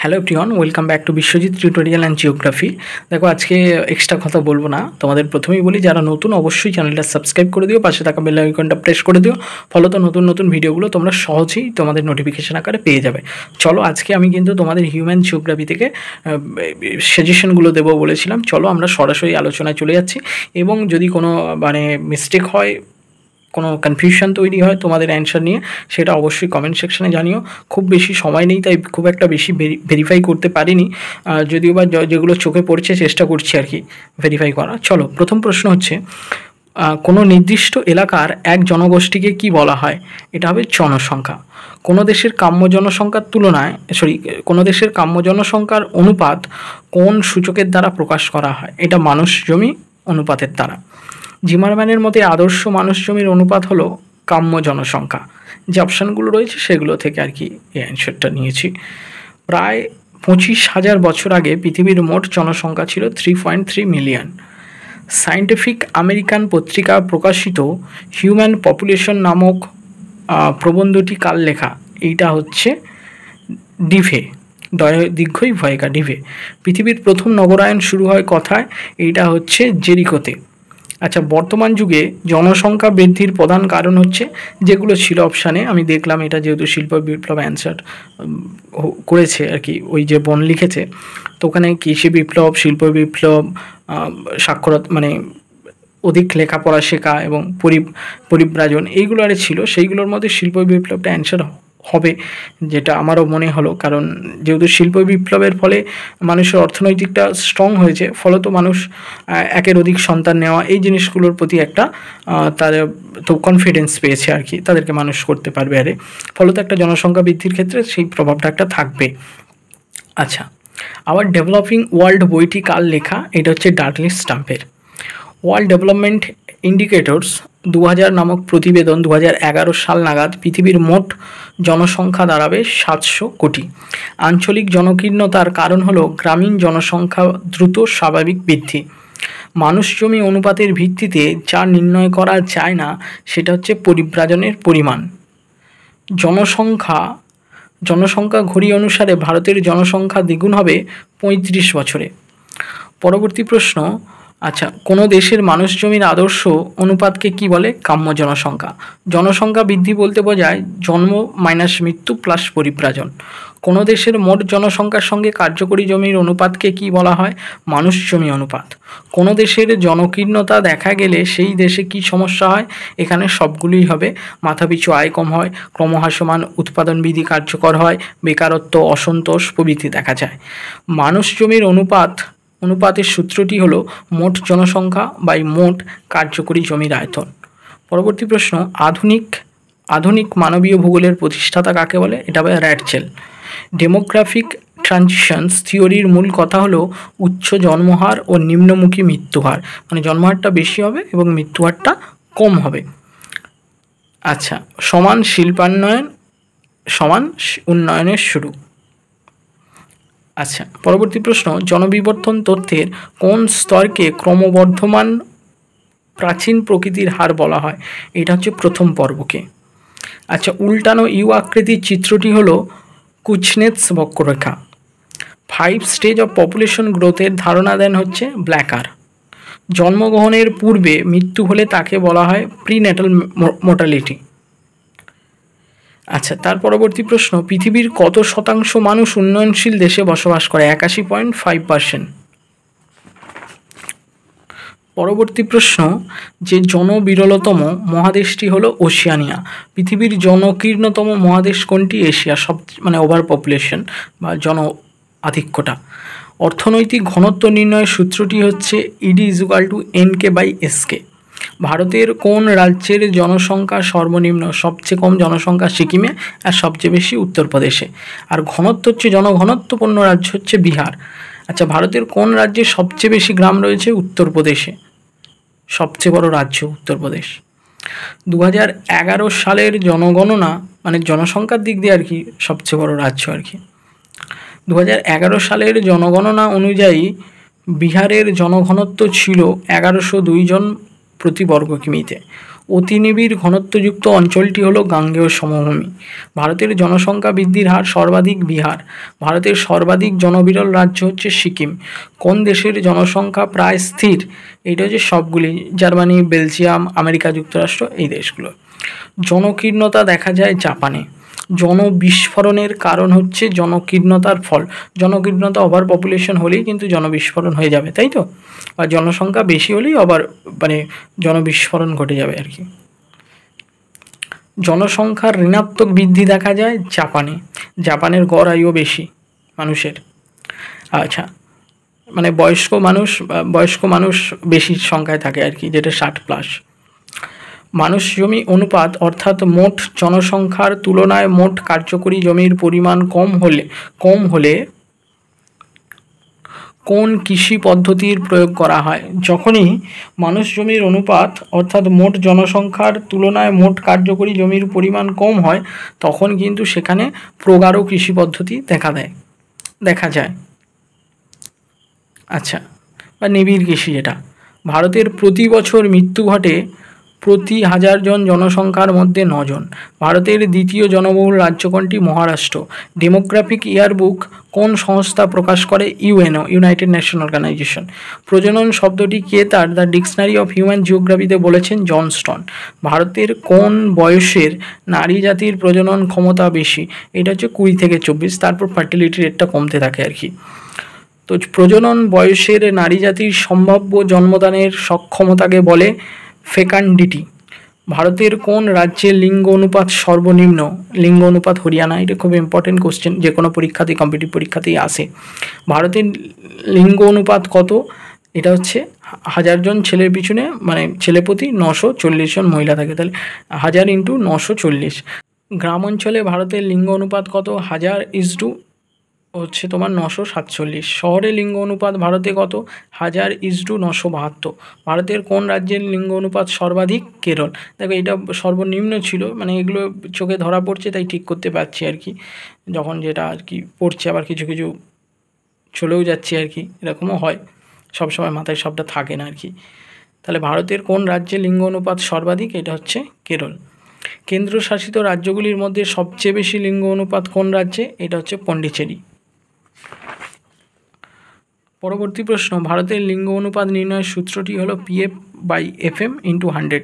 Hello everyone, welcome back to Biswajit tutorial and geography. দেখো, আজকে extra কথা বলবো না, তোমাদের প্রথমেই বলি যারা নতুন অবশ্যই চ্যানেলটা সাবস্ক্রাইব করে দিও, পাশে থাকা বেল আইকনটা প্রেস করে দিও, ফলত নতুন নতুন ভিডিওগুলো তোমরা সহজেই তোমাদের নোটিফিকেশন আকারে পেয়ে যাবে। চলো, আজকে আমি কিন্তু তোমাদের হিউম্যান জিওগ্রাফি থেকে সাজেশনগুলো দেবো বলেছিলাম। চলো আমরা সরাসরি আলোচনায় চলে যাচ্ছি, এবং যদি কোনো মিস্টেক হয়, কোনো কনফিউশন তৈরি হয় তোমাদের অ্যান্সার নিয়ে, সেটা অবশ্যই কমেন্ট সেকশনে জানিও। খুব বেশি সময় নেই, তাই খুব একটা বেশি ভেরিফাই করতে পারিনি, যদিও বা যেগুলো চোখে পড়ছে চেষ্টা করছি আর কি ভেরিফাই করা। চলো, প্রথম প্রশ্ন হচ্ছে, কোনো নির্দিষ্ট এলাকার এক জনগোষ্ঠীকে কি বলা হয়? এটা হবে জনসংখ্যা। কোনো দেশের কাম্য জনসংখ্যার তুলনায় কোনো দেশের কাম্য জনসংখ্যার অনুপাত কোন সূচকের দ্বারা প্রকাশ করা হয়? এটা মানুষ জমি অনুপাতের দ্বারা। জিমারম্যানের মতে আদর্শ মানুষ জমির অনুপাত হলো কাম্য জনসংখ্যা। যে অপশানগুলো রয়েছে সেগুলো থেকে আর কি এই অ্যান্সারটা নিয়েছি। প্রায় 25,000 বছর আগে পৃথিবীর মোট জনসংখ্যা ছিল 3.3 মিলিয়ন। সায়েন্টিফিক আমেরিকান পত্রিকা প্রকাশিত হিউম্যান পপুলেশন নামক প্রবন্ধটি কার লেখা? এইটা হচ্ছে ডিভে, দীর্ঘই ভয়কা ডিভে। পৃথিবীর প্রথম নগরায়ন শুরু হয় কথায়? এইটা হচ্ছে জেরিকোতে। আচ্ছা, বর্তমান যুগে জনসংখ্যা বৃদ্ধির প্রধান কারণ হচ্ছে, যেগুলো ছিল অপশানে, আমি দেখলাম এটা যেহেতু শিল্প বিপ্লব অ্যান্সার করেছে আর কি, ওই যে বন লিখেছে, তো ওখানে কৃষি বিপ্লব, শিল্প বিপ্লব, সাক্ষরতা অধিক লেখাপড়া শেখা এবং পরিব্রাজন, এইগুলো আরে ছিল। সেইগুলোর মধ্যে শিল্প বিপ্লবটা অ্যান্সার হবে, যেটা আমারও মনে হলো। কারণ যেহেতু শিল্প বিপ্লবের ফলে মানুষের অর্থনৈতিকটা স্ট্রং হয়েছে, ফলত মানুষ একের অধিক সন্তান নেওয়া, এই জিনিসগুলোর প্রতি একটা তার তো কনফিডেন্স পেয়েছে আর কি, তাদেরকে মানুষ করতে পারবে আরে, ফলত একটা জনসংখ্যা বৃদ্ধির ক্ষেত্রে সেই প্রভাবটা একটা থাকবে। আচ্ছা, আবার ডেভেলপিং ওয়ার্ল্ড বইটি কার লেখা? এটা হচ্ছে ডাডলি স্টাম্পের। ওয়ার্ল্ড ডেভেলপমেন্ট ইন্ডিকেটরস 2000 নামক প্রতিবেদন 2011 সাল নাগাদ পৃথিবীর মোট জনসংখ্যা দাঁড়াবে 700 কোটি। আঞ্চলিক জনকীর্ণতার কারণ হলো গ্রামীণ জনসংখ্যা দ্রুত স্বাভাবিক বৃদ্ধি। মানুষ জমি অনুপাতের ভিত্তিতে যা নির্ণয় করা যায় না, সেটা হচ্ছে পরিব্রাজনের পরিমাণ। জনসংখ্যা ঘড়ি অনুসারে ভারতের জনসংখ্যা দ্বিগুণ হবে 35 বছরে। পরবর্তী প্রশ্ন, আচ্ছা, কোনো দেশের মানুষ জমির আদর্শ অনুপাতকে কি বলে? কাম্য জনসংখ্যা। জনসংখ্যা বৃদ্ধি বলতে বোঝায় জন্ম মাইনাস মৃত্যু প্লাস পরিব্রাজন। কোনো দেশের মোট জনসংখ্যার সঙ্গে কার্যকরী জমির অনুপাতকে কি বলা হয়? মানুষ জমি অনুপাত। কোনো দেশের জনকীর্ণতা দেখা গেলে সেই দেশে কি সমস্যা হয়? এখানে সবগুলোই হবে। মাথাপিছু আয় কম হয়, ক্রমহ্রাসমান উৎপাদন বিধি কার্যকর হয়, বেকারত্ব, অসন্তোষ প্রভৃতি দেখা যায়। মানুষ জমির অনুপাতের সূত্রটি হলো মোট জনসংখ্যা বাই মোট কার্যকরী জমির আয়তন। পরবর্তী প্রশ্ন, আধুনিক মানবীয় ভূগোলের প্রতিষ্ঠাতা কাকে বলে? এটা বলে র্যাটচেল। ডেমোগ্রাফিক ট্রানজিশনস থিওরির মূল কথা হলো উচ্চ জন্মহার ও নিম্নমুখী মৃত্যুহার, মানে জন্মহারটা বেশি হবে এবং মৃত্যুহারটা কম হবে। আচ্ছা, সমান শিল্পায়ন সমান উন্নয়নের শুরু। আচ্ছা, পরবর্তী প্রশ্ন, জনবিবর্তন তথ্যের কোন স্তরকে ক্রমবর্ধমান প্রাচীন প্রকৃতির হার বলা হয়? এটা হচ্ছে প্রথম পর্বকে। আচ্ছা, উল্টানো ইউ আকৃতির চিত্রটি হলো কুচনেটস বক্ররেখা। 5 স্টেজ অফ পপুলেশন গ্রোথের ধারণা দেন হচ্ছে ব্ল্যাকার। জন্মগ্রহণের পূর্বে মৃত্যু হলে তাকে বলা হয় প্রিন্যাটাল মর্টালিটি। আচ্ছা, তার পরবর্তী প্রশ্ন, পৃথিবীর কত শতাংশ মানুষ উন্নয়নশীল দেশে বসবাস করে? 81.5%। পরবর্তী প্রশ্ন, যে জনবিরলতম মহাদেশটি হলো ওশিয়ানিয়া। পৃথিবীর জনকীর্ণতম মহাদেশ কোনটি? এশিয়া। ওভার পপুলেশন বা জন আধিক্যটা। অর্থনৈতিক ঘনত্ব নির্ণয়ের সূত্রটি হচ্ছে ED=NK/SK। ভারতের কোন রাজ্যের জনসংখ্যা সর্বনিম্ন? সবচেয়ে কম জনসংখ্যা সিকিমে, আর সবচেয়ে বেশি উত্তরপ্রদেশে। আর ঘনত্ব হচ্ছে, জনঘনত্বপূর্ণ রাজ্য হচ্ছে বিহার। আচ্ছা, ভারতের কোন রাজ্যে সবচেয়ে বেশি গ্রাম রয়েছে? উত্তরপ্রদেশে। সবচেয়ে বড় রাজ্য উত্তরপ্রদেশ। 2011 সালের জনগণনা, জনসংখ্যার দিক দিয়ে আর কি সবচেয়ে বড় রাজ্য আর কি। 2011 সালের জনগণনা অনুযায়ী বিহারের জনঘনত্ব ছিল 1102 জন প্রতি বর্গ কিমিতে। অতি নিবিড় ঘনত্বযুক্ত অঞ্চলটি হলো গাঙ্গেয় সমভূমি। ভারতের জনসংখ্যা বৃদ্ধির হার সর্বাধিক বিহার। ভারতের সর্বাধিক জনবিরল রাজ্য হচ্ছে সিকিম। কোন দেশের জনসংখ্যা প্রায় স্থির? এইটা হচ্ছে সবগুলি, জার্মানি, বেলজিয়াম, আমেরিকা যুক্তরাষ্ট্র, এই দেশগুলো। জনকীর্ণতা দেখা যায় জাপানে। জনবিস্ফোরণের কারণ হচ্ছে জনকীর্ণতার ফল। জনকীর্ণতা ওভার পপুলেশন হলেই কিন্তু জনবিস্ফোরণ হয়ে যাবে, তাই তো? আর জনসংখ্যা বেশি হলেই আবার জনবিস্ফোরণ ঘটে যাবে আর কি। জনসংখ্যার ঋণাত্মক বৃদ্ধি দেখা যায় জাপানে। জাপানের গড় আয়ুও বেশি মানুষের। আচ্ছা, বয়স্ক মানুষ বেশি সংখ্যায় থাকে আর কি, যেটা 60+। মানুষ জমি অনুপাত অর্থাৎ মোট জনসংখ্যার তুলনায় মোট কার্যকরী জমির পরিমাণ কম হলে কোন কৃষি পদ্ধতির প্রয়োগ করা হয়? যখনই মানুষ জমির অনুপাত অর্থাৎ মোট জনসংখ্যার তুলনায় মোট কার্যকরী জমির পরিমাণ কম হয়, তখন কিন্তু সেখানে প্রগাঢ় কৃষি পদ্ধতি দেখা যায়। আচ্ছা, বা নিবিড় কৃষি যেটা। ভারতের প্রতি বছর মৃত্যু ঘটে প্রতি 1000 জন জনসংখ্যার মধ্যে 9 জন। ভারতের দ্বিতীয় জনবহুল রাজ্য কোনটি? মহারাষ্ট্র। ডেমোগ্রাফিক ইয়ারবুক কোন সংস্থা প্রকাশ করে? UNO, united nation organisation. প্রজনন শব্দটি কে তার দ্য ডিকশনারি অফ হিউম্যান জিওগ্রাফিতে বলেছেন? জনস্টন। ভারতের কোন বয়সের নারী জাতির প্রজনন ক্ষমতা বেশি? এটা হচ্ছে 20 থেকে 24। তারপর ফার্টিলিটি রেটটা কমতে থাকে আর কি। তো প্রজনন বয়সের নারী জাতির সম্ভাব্য জন্মদানের সক্ষমতাকে বলে ফেকান্ডিটি। ভারতের কোন রাজ্যের লিঙ্গ অনুপাত সর্বনিম্ন? লিঙ্গ অনুপাত হরিয়ানা। এটা খুব ইম্পর্টেন্ট কোশ্চেন, যে কোনো পরীক্ষাতেই, কম্পিটিটিভ পরীক্ষাতেই আসে। ভারতের লিঙ্গ অনুপাত কত? এটা হচ্ছে 1000 জন ছেলের পিছনে, ছেলে প্রতি 940 জন মহিলা থাকে, তাহলে 1000 × 940। গ্রাম অঞ্চলে ভারতের লিঙ্গ অনুপাত কত? 1000 হচ্ছে তোমার 947। শহরে লিঙ্গ অনুপাত ভারতে কত? 1000:972। ভারতের কোন রাজ্যের লিঙ্গ অনুপাত সর্বাধিক? কেরল। দেখো, এটা সর্বনিম্ন ছিল, এগুলো চোখে ধরা পড়ছে তাই ঠিক করতে পারছি আর কি, যখন যেটা আর কি পড়ছে, আবার কিছু কিছু চলেও যাচ্ছে আর কি, এরকমও হয়, সবসময় মাথায় সবটা থাকে না আর কি। তাহলে ভারতের কোন রাজ্যে লিঙ্গ অনুপাত সর্বাধিক? এটা হচ্ছে কেরল। কেন্দ্রশাসিত রাজ্যগুলির মধ্যে সবচেয়ে বেশি লিঙ্গ অনুপাত কোন রাজ্যে? এটা হচ্ছে পন্ডিচেরি। পরবর্তী প্রশ্ন, ভারতের লিঙ্গ অনুপাত নির্ণয়ের সূত্রটি হলো PF/FM × 100।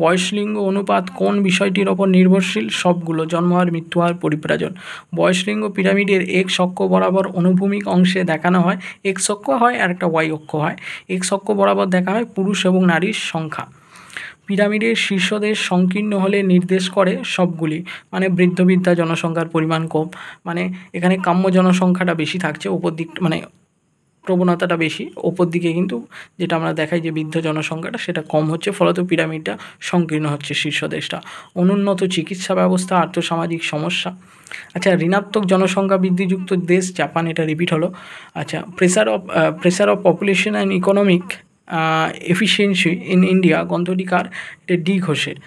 বয়স লিঙ্গ অনুপাত কোন বিষয়টির ওপর নির্ভরশীল? সবগুলো, জন্মহার, মৃত্যুহার, পরিব্রাজন। বয়স লিঙ্গ পিরামিডের X অক্ষ বরাবর অনুভূমিক অংশে দেখানো হয়। X অক্ষ হয় আর একটা Y অক্ষ হয়। X অক্ষ বরাবর দেখা হয় পুরুষ এবং নারীর সংখ্যা। পিরামিডের শীর্ষদেশ সংকীর্ণ হলে নির্দেশ করে সবগুলি, বৃদ্ধ জনসংখ্যার পরিমাণ কম, এখানে কাম্য জনসংখ্যাটা বেশি থাকছে, ওপর দিক প্রবণতাটা বেশি, ওপর দিকে কিন্তু যেটা আমরা দেখাই যে বৃদ্ধ জনসংখ্যাটা সেটা কম হচ্ছে, ফলত পিরামিডটা সংকীর্ণ হচ্ছে শীর্ষদেশটা। অনুন্নত চিকিৎসা ব্যবস্থা, আর্থসামাজিক সমস্যা। আচ্ছা, ঋণাত্মক জনসংখ্যা বৃদ্ধিযুক্ত দেশ জাপান, এটা রিপিট হলো। আচ্ছা, pressure of population and economic efficiency in India গ্রন্থটি কার? এটা ডি ঘোষের।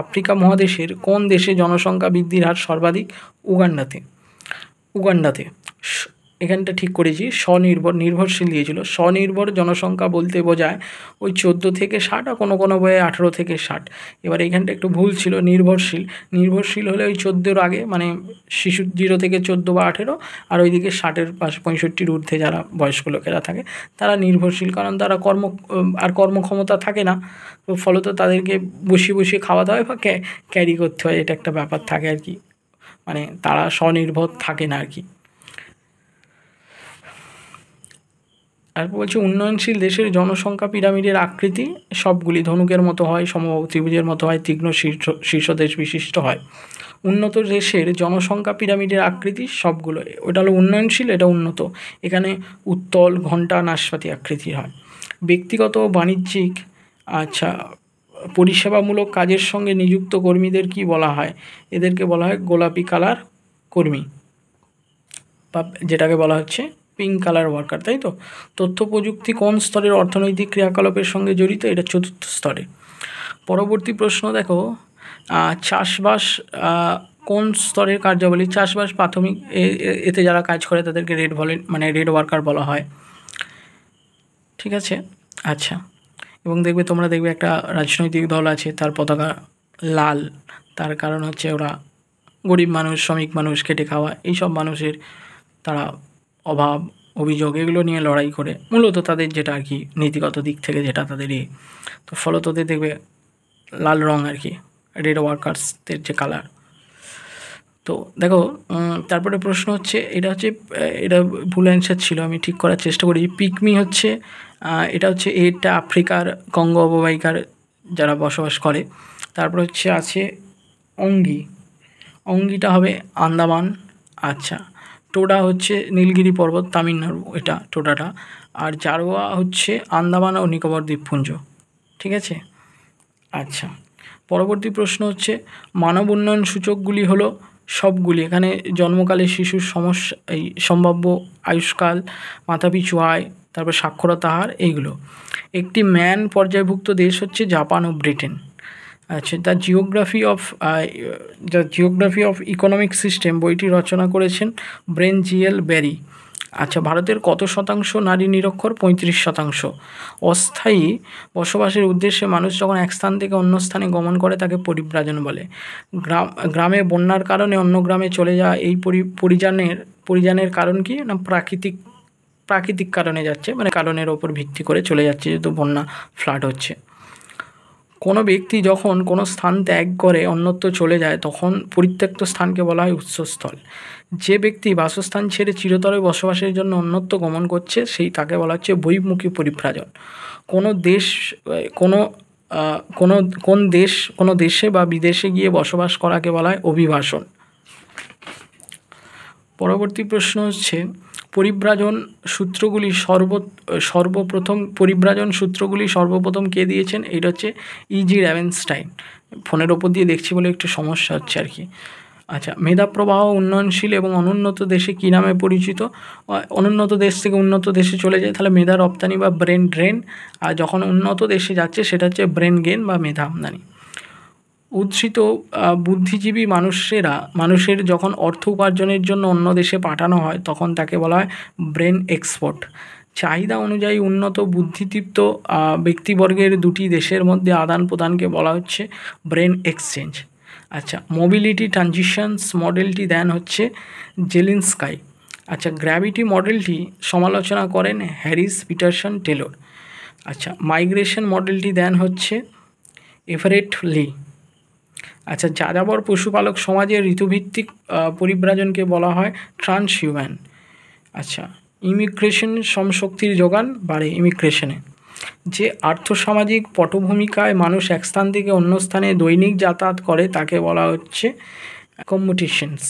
আফ্রিকা মহাদেশের কোন দেশে জনসংখ্যা বৃদ্ধির হার সর্বাধিক? উগান্ডাতে। এখানটা ঠিক করেছি, নির্ভরশীল দিয়েছিল। স্বনির্ভর জনসংখ্যা বলতে বোঝায় ওই 14 থেকে 60, আর কোনো বইয়ে 18 থেকে 60। এবার এখানটা একটু ভুল ছিল, নির্ভরশীল হলে ওই 14-র আগে, শিশু 0 থেকে 14 বা 18, আর ওইদিকে 60-এর 65-র ঊর্ধ্বে যারা বয়স্ক লোকেরা থাকে তারা নির্ভরশীল, কারণ তারা কর্মক্ষমতা থাকে না, ফলত তাদেরকে বসিয়ে খাওয়াতে হয় বা ক্যারি করতে হয়, এটা একটা ব্যাপার থাকে আর কি, তারা স্বনির্ভর থাকে না আর কি। আর বলছে উন্নয়নশীল দেশের জনসংখ্যা পিরামিডের আকৃতি সবগুলি ধনুকের মতো হয়, সমবাহু ত্রিভুজের মতো হয়, তীক্ষ্ণ শীর্ষদেশ বিশিষ্ট হয়। উন্নত দেশের জনসংখ্যা পিরামিডের আকৃতি সবগুলো, ওটা হলো উন্নয়নশীল, এটা উন্নত, এখানে উত্তল, ঘণ্টা, নাশপাতি আকৃতির হয়। ব্যক্তিগত বাণিজ্যিক পরিষেবামূলক কাজের সঙ্গে নিযুক্ত কর্মীদের কি বলা হয়? এদেরকে বলা হয় গোলাপি কালার কর্মী, বা যেটাকে বলা হচ্ছে পিঙ্ক কালার ওয়ার্কার, তাই তো? তথ্য প্রযুক্তি কোন স্তরের অর্থনৈতিক ক্রিয়াকলাপের সঙ্গে জড়িত? এটা 4র্থ স্তরে। পরবর্তী প্রশ্ন দেখো, চাষবাস কোন স্তরের কার্যাবলী? চাষবাস প্রাথমিক, এতে যারা কাজ করে তাদেরকে রেড ওয়ার্কার বলা হয়, ঠিক আছে। আচ্ছা, এবং তোমরা দেখবে একটা রাজনৈতিক দল আছে, তার পতাকা লাল, তার কারণ হচ্ছে ওরা গরিব মানুষ, শ্রমিক মানুষ, খেটে খাওয়া এইসব মানুষের তারা অভাব, অভিযোগ এগুলো নিয়ে লড়াই করে, মূলত তাদের যেটা আর কি নীতিগত দিক থেকে যেটা তাদের তো ফলত ওদের দেখবে লাল রং আর কি, রেড ওয়ার্কার্সদের যে কালার। তো দেখো তারপরে প্রশ্ন হচ্ছে, এটা ভুল অ্যান্সার ছিল, আমি ঠিক করার চেষ্টা করি। পিকমি হচ্ছে এটা আফ্রিকার কঙ্গো অববাহিকার যারা বসবাস করে। তারপর আছে অঙ্গিটা হবে আন্দামান। আচ্ছা, টোডা হচ্ছে নীলগিরি পর্বত, তামিলনাড়ু এটা টোডাটা। আর জারোয়া হচ্ছে আন্দামান ও নিকোবর দ্বীপপুঞ্জ। ঠিক আছে। আচ্ছা, পরবর্তী প্রশ্ন হচ্ছে মানব উন্নয়ন সূচকগুলি হলো সবগুলি, এখানে জন্মকালে শিশুর সম্ভাব্য আয়ুষ্কাল, মাথাপিছু আয়, তারপর সাক্ষরতা হার, এইগুলো। একটি ম্যান পর্যায়ভুক্ত দেশ হচ্ছে জাপান ও ব্রিটেন। আচ্ছা, the geography of economic system বইটি রচনা করেছেন ব্রেন জিএল ব্যারি। আচ্ছা, ভারতের কত শতাংশ নারী নিরক্ষর? 35%। অস্থায়ী বসবাসের উদ্দেশ্যে মানুষ যখন এক স্থান থেকে অন্য স্থানে গমন করে তাকে পরিব্রাজন বলে। গ্রামে বন্যার কারণে অন্য গ্রামে চলে যাওয়া এই পরিযানের কারণ কি না? প্রাকৃতিক কারণে যাচ্ছে, মানে কারণের ওপর ভিত্তি করে চলে যাচ্ছে, যেহেতু বন্যা ফ্লাড হচ্ছে। কোনো ব্যক্তি যখন কোনো স্থান ত্যাগ করে অন্যত্র চলে যায় তখন পরিত্যক্ত স্থানকে বলা হয় উৎসস্থল। যে ব্যক্তি বাসস্থান ছেড়ে চিরতরে বসবাসের জন্য অন্যত্র গমন করছে তাকে বলা হচ্ছে বহির্মুখী পরিব্রাজন। কোনো দেশে বা বিদেশে গিয়ে বসবাস করাকে বলা হয় অভিবাসন। পরবর্তী প্রশ্ন হচ্ছে পরিব্রাজন সূত্রগুলি সর্বপ্রথম কে দিয়েছেন? এটা হচ্ছে ইজি র্যাভেনস্টাইন। ফোনের ওপর দিয়ে দেখছি বলে একটু সমস্যা হচ্ছে আর কি। আচ্ছা, মেধাপ্রবাহ উন্নয়নশীল এবং অনুন্নত দেশে কী নামে পরিচিত? অনুন্নত দেশ থেকে উন্নত দেশে চলে যায় তাহলে মেধা রপ্তানি বা ব্রেন ড্রেন, আর যখন উন্নত দেশে যাচ্ছে সেটা হচ্ছে ব্রেন গেন বা মেধা আমদানি। উদ্ধৃত বুদ্ধিজীবী মানুষের যখন অর্থ উপার্জনের জন্য অন্য দেশে পাঠানো হয় তখন তাকে বলা হয় ব্রেন এক্সপোর্ট। চাহিদা অনুযায়ী উন্নত বুদ্ধিদীপ্ত ব্যক্তিবর্গের দুটি দেশের মধ্যে আদান প্রদানকে বলা হচ্ছে ব্রেন এক্সচেঞ্জ। আচ্ছা, মোবিলিটি ট্রানজিশনস মডেলটি দেন হচ্ছে জেলিনস্কাই। আচ্ছা, গ্র্যাভিটি মডেলটি সমালোচনা করেন হ্যারিস পিটারসন টেলর। আচ্ছা, মাইগ্রেশন মডেলটি দেন হচ্ছে এভারেট লি। আচ্ছা, যাযাবর পশুপালক সমাজের ঋতুভিত্তিক পরিব্রাজনকে বলা হয় ট্রান্সহিউম্যান। আচ্ছা, ইমিগ্রেশন শ্রমশক্তির যোগান বাড়ে ইমিগ্রেশনে। যে আর্থসামাজিক পটভূমিকায় মানুষ এক স্থান থেকে অন্য স্থানে দৈনিক যাতায়াত করে তাকে বলা হচ্ছে commutations.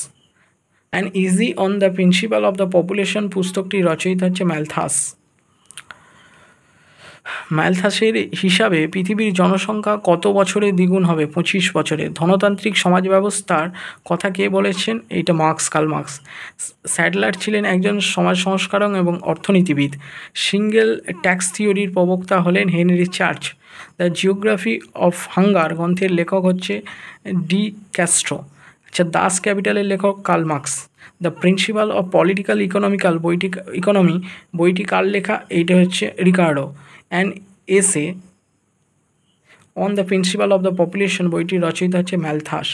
And essay on the principle of the population পুস্তকটি রচয়িতা হচ্ছে ম্যালথাসের হিসাবে পৃথিবীর জনসংখ্যা কত বছরে দ্বিগুণ হবে? 25 বছরে। ধনতান্ত্রিক সমাজ ব্যবস্থার কথা কে বলেছেন? এইটা কার্ল মার্কস। স্যাডলার ছিলেন একজন সমাজ সংস্কারক এবং অর্থনীতিবিদ। সিঙ্গেল ট্যাক্স থিওরির প্রবক্তা হলেন Henry church. The geography of hunger গ্রন্থের লেখক হচ্ছে ডি ক্যাস্ট্রো। আচ্ছা, দাস ক্যাপিটালের লেখক Karl Marx. The principle of political economy বইটি কার লেখা? এইটা হচ্ছে Ricardo. An essay on the principle of the population বইটি রচয়িতা হচ্ছে ম্যালথাস।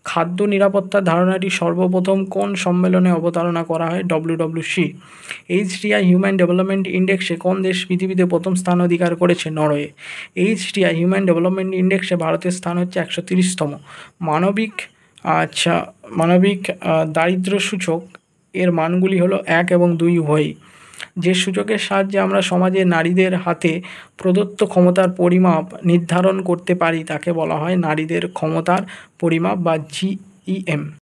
খাদ্য নিরাপত্তার ধারণাটি সর্বপ্রথম কোন সম্মেলনে অবতারণা করা হয়? WWC। HDI হিউম্যান ডেভেলপমেন্ট ইন্ডেক্সে কোন দেশ পৃথিবীতে প্রথম স্থান অধিকার করেছে? নরওয়ে। HDI হিউম্যান ডেভেলপমেন্ট ইন্ডেক্সে ভারতের স্থান হচ্ছে 130তম। মানবিক দারিদ্র সূচক এর মানগুলি হলো 1 এবং 2 উভয়ই। যে সূচকের সাহায্যে আমরা সমাজে নারীদের হাতে প্রদত্ত ক্ষমতার পরিমাপ নির্ধারণ করতে পারি তাকে বলা হয় নারীদের ক্ষমতার পরিমাপ বা GEM।